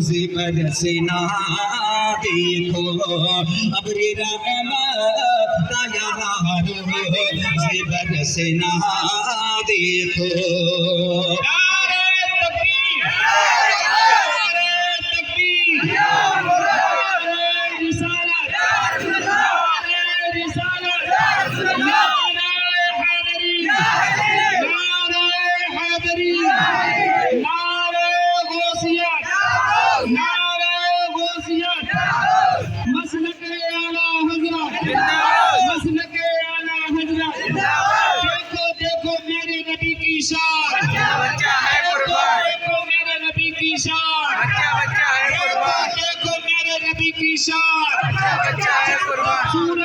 ज़िबर से ना देखो अबरी रहमत का यारो ज़िबर से ना देखो देखो मेरे नबी की शान, बच्चा है कुर्बान, देखो मेरे नबी की शान, बच्चा है कुर्बान, देखो मेरे नबी की शान। बच्चा है कुर्बान।